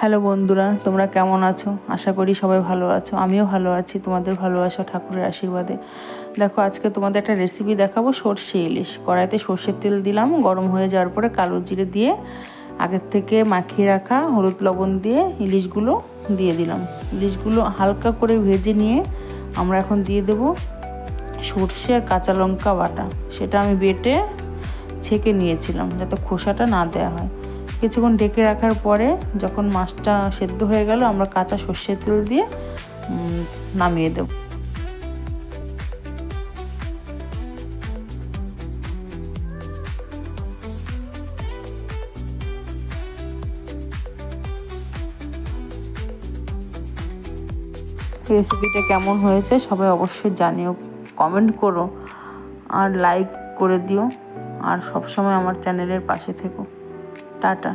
Hello বন্ধুরা, তোমরা কেমন আছো? আশা করি সবাই ভালো আছো। আমিও ভালো আছি, তোমাদের ভালোবাসা ঠাকুরের আশীর্বাদে। দেখো, আজকে তোমাদের একটা রেসিপি দেখাবো, সর্ষে ইলিশ। কড়াইতে সর্ষের তেল দিলাম, গরম হয়ে যাওয়ার পরে কালো জিরে দিয়ে আগের থেকে মাখিয়ে রাখা হলুদ লবণ দিয়ে ইলিশগুলো দিয়ে দিলাম। ইলিশগুলো হালকা করে ভেজে নিয়ে আমরা এখন দিয়ে দেব সর্ষে আর কাঁচা লঙ্কা বাটা। সেটা আমি বেটে ছেঁকে নিয়েছিলাম যাতে খোসাটা না দেওয়া হয়। কিছুক্ষণ ঢেকে রাখার পরে যখন মাছটা সেদ্ধ হয়ে গেল, আমরা কাঁচা সর্ষের তেল দিয়ে নামিয়ে দেব। রেসিপিটা কেমন হয়েছে সবাই অবশ্যই জানিও, কমেন্ট করো আর লাইক করে দিও, আর সবসময় আমার চ্যানেলের পাশে থেকো। টাটা।